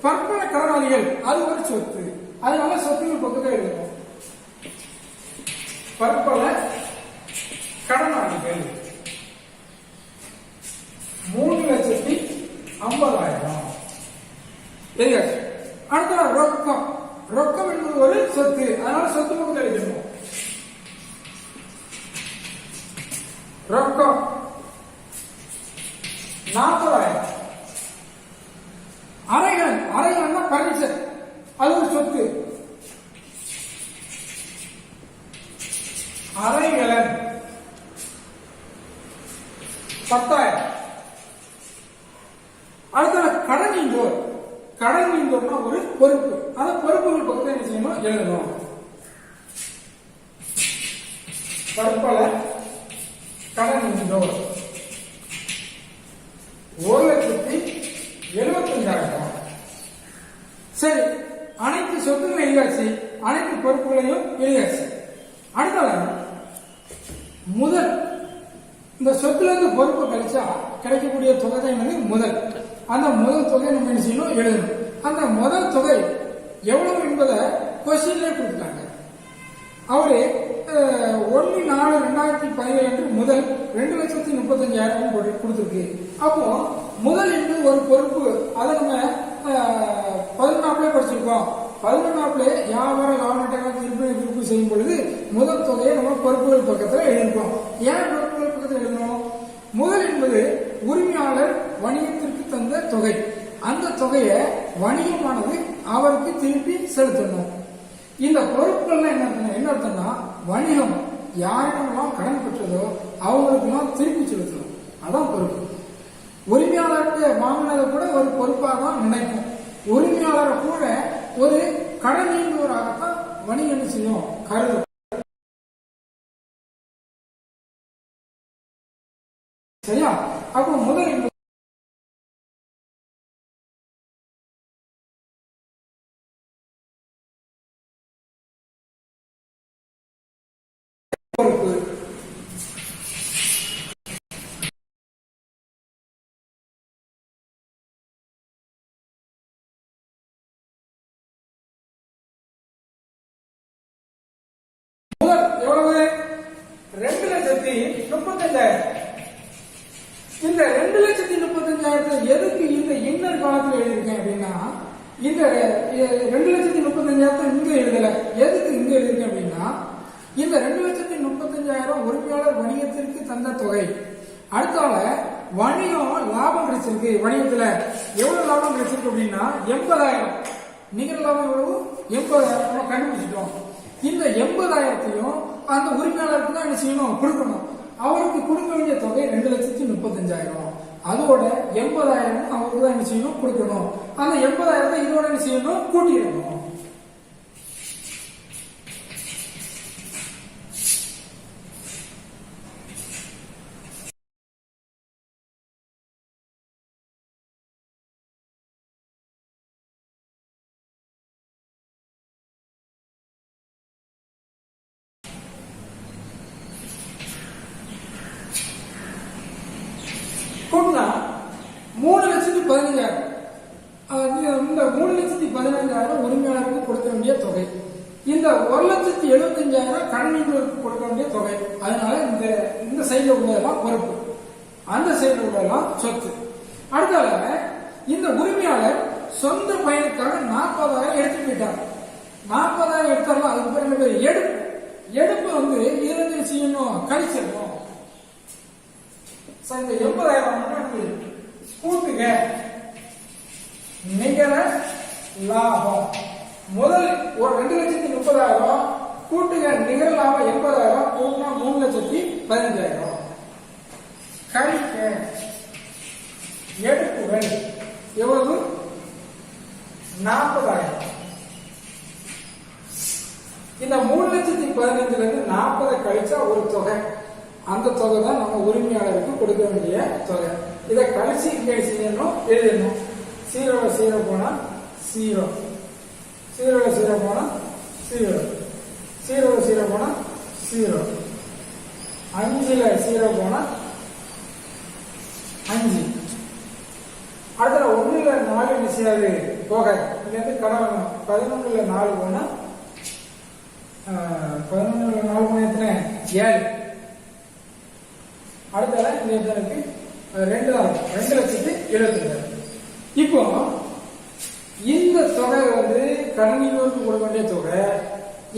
பற்பல கடனாளிகள் அது ஒரு சொத்து, அதனால சொத்துக்கள் பக்கத்துல எழுதணும். பற்பல கடனாளிகள் 3,50,000 எழுதியாச்சு. அடுத்த ரொக்கம். ரொக்கம் என்பது ஒரு சொத்து, அதனால சொத்து பக்கத்தில் எழுதணும். ரொக்கம் 40,000. அறைகள், அறைகள்னா பர்னிச்சர், அது ஒரு சொத்து. அறைகளன் 10,000. அடுத்த கடன் நீந்தோர். கடன் நீந்தோர்னா ஒரு பொறுப்பு, அந்த பொறுப்புகள் பக்கத்தில் என்ன செய்யணும்? எழுதணும். பற்பல கடன் நீந்தோர் 1,75,000. சரி, அனைத்து சொத்துக்களும் எழுதியாச்சு, அனைத்து பொறுப்புகளையும் எழுதியாச்சு. அடுத்த முதல். இந்த சொத்துல இருந்து பொறுப்பு கழிச்சா கிடைக்கக்கூடிய தொகை தான் முதல். அந்த முதல் தொகை நம்ம என்ன செய்யணும்? எழுதணும். அந்த முதல் தொகை எவ்வளவு என்பதை கொஸ்டின்ல கொடுத்துட்டாங்க. அவரு 1/4/2017 முதல் 2,35,000 கொடுத்திருக்கு. அப்போ முதல் என்பது ஒரு பொறுப்பு. அதை நம்ம 11 படிச்சிருக்கோம். 11 வியாபார லாப திருப்பு செய்யும் பொழுது முதல் தொகையை நம்ம பொறுப்புகள் பக்கத்தில் எழுதிருக்கோம். ஏன் பொறுப்புகள் பக்கத்தில் எழுதணும்? முதல் என்பது உரிமையாளர் வணிகத்திற்கு தந்த தொகை. அந்த தொகையை வணிகமானது அவருக்கு திருப்பி செலுத்தணும். இந்த பொறுப்புகள்லாம் என்ன அர்த்தம்னா வணிகம் யாரிடமெல்லாம் கடன் பெற்றதோ அவங்களுக்கெல்லாம் திருப்பி செலுத்தணும். அதான் பொறுப்பு. உரிமையாளர்கிட்ட வாங்கினதை கூட ஒரு பொறுப்பாக தான் நினைக்கும். உரிமையாளரை கூட ஒரு கடன் நீங்குவராகத்தான் வணிகம் என்ன செய்யும் கருதும். சரியா? அப்போ முதல் பொறுப்பு. முதல் எவ்வளவு? 2,35,000. இந்த 2,35,000 எதுக்கு இந்த இன்னர் காலத்தில் எழுதியிருக்கேன் அப்படின்னா, இந்த 2,35,000 இங்க எழுதல. எதுக்கு இங்க எழுதியிருக்கேன் அப்படின்னா, இந்த 2,35,000 உரிமையாளர் வணிகத்திற்கு தந்த தொகை. அடுத்தால வணிகம் லாபம் கிடைச்சிருக்கு. வணிகத்துல எவ்வளவு லாபம் கிடைச்சிருக்கு அப்படின்னா 80,000. நிகர லாபம் எவ்வளவு? 80,000 நம்ம கண்டுபிடிச்சிட்டோம். இந்த 80,000த்தையும் அந்த உரிமையாளருக்கு தான் என்ன செய்யணும்? கொடுக்கணும். அவருக்கு கொடுக்க வேண்டிய தொகை 2,35,000. அதோட 80,000 அவருக்கு தான் என்ன செய்யணும்? கொடுக்கணும். அந்த 80,000 இதோட என்ன செய்யணும்? கூட்டிடணும். கூட்டினா 3,15,000. இந்த 3,15,000 உரிமையாளருக்கு கொடுக்க வேண்டிய தொகை. இந்த 1,75,000 கடனீங்களுக்கு கொடுக்க வேண்டிய தொகை. அதனால இந்த சைடுல உள்ளதெல்லாம் பொறுப்பு, அந்த சைடுல உள்ளதெல்லாம் சொத்து. அடுத்தால இந்த உரிமையாளர் சொந்த பயனுக்காக 40,000 எடுத்து போயிட்டார். 40,000 எடுத்தாலும் அதுக்கு பேர் என்ன பேர்? எடுப்பு. எடுப்பு இதுல செய்யணும், கழிச்சிடணும். இந்த 80,000 கூட்டுக நிகர லாபம். முதல் 2,30,000 கூட்டுக நிகர லாபம் 80,000 கூட்டினா 3,15,000. கழிக்க எடுப்புகள் எவ்வளவு? 40,000. இந்த 3,15,000 இருந்து 40 கழிச்சா ஒரு தொகை. அந்த தொகை தான் நம்ம உரிமையாளருக்கு கொடுக்க வேண்டிய தொகை. இதை கழிச்சு இங்கே செய்யணும், எழுதணும். 0 போனா 0, 0 போனா 0, 0 போனா 0, 5ல 0 போனா 5. அதுல 1ல 4 என்ன செய்யாது? தொகை இங்க இருந்து கடன் 11ல 4 போனா 11ல 4 போனா எத்தனை? 7. அடுத்தால இந்த எத்தனைக்கு 2,70,000. இப்போ இந்த தொகை கடனீங்களுக்கு கொடுக்க வேண்டிய தொகை,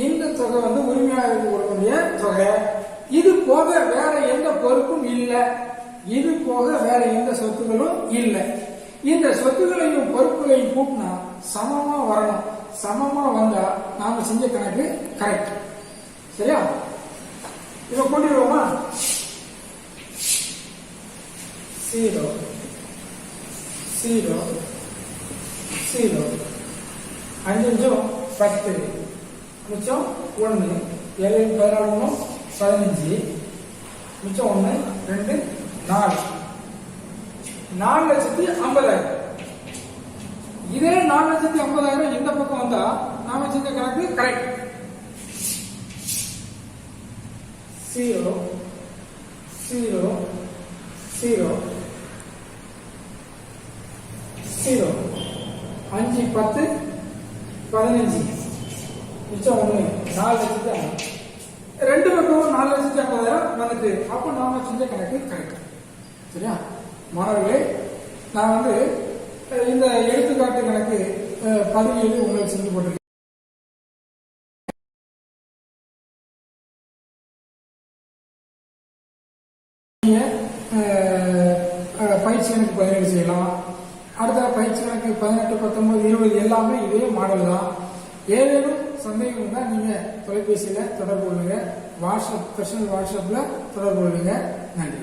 இந்த தொகை உரிமையாளருக்கு கொடுக்க வேண்டிய தொகை. இது போக வேற எந்த பொறுப்பும் இல்லை. இது போக வேற எந்த சொத்துகளும் இல்லை. இந்த சொத்துக்களையும் பொறுப்புகளையும் கூட்டினா சமமா வரணும். சமமா வந்தா நாம செஞ்ச கணக்கு கரெக்ட். சரியா? இப்ப கொண்டுடுவோமா? 0, 0, 0, 5 10, மிச்சம் 1, 7 14 15, மிச்சம் 1 2 4, 4,50,000. இதே 4,50,000 இந்த பக்கம் வந்தா நாம செஞ்ச கணக்கு கரெக்ட். 0, 0, 0, 0, 5 10 15, மிச்சம் 1 4,50,000. ரெண்டு பக்கமும் 4,50,000 வந்துட்டு. அப்ப நாம செஞ்ச கணக்கு கரெக்ட். சரியா மாணவர்களே? நான் இந்த எடுத்துக்காட்டு கணக்கு 17 உங்களுக்கு செஞ்சு போட்டிருக்கேன். பயிற்சி கணக்கு 17 செய்யலாம். அடுத்த பயிற்சி கணக்கு 18, 19, 20 எல்லாமே இதே மாடல் தான். ஏதேனும் சந்தேகம் இருந்தா நீங்க தொலைபேசியில தொடர்பு கொள்ளுங்க, பர்சனல் வாட்ஸ்அப்ல தொடர்பு கொள்ளுங்க. நன்றி.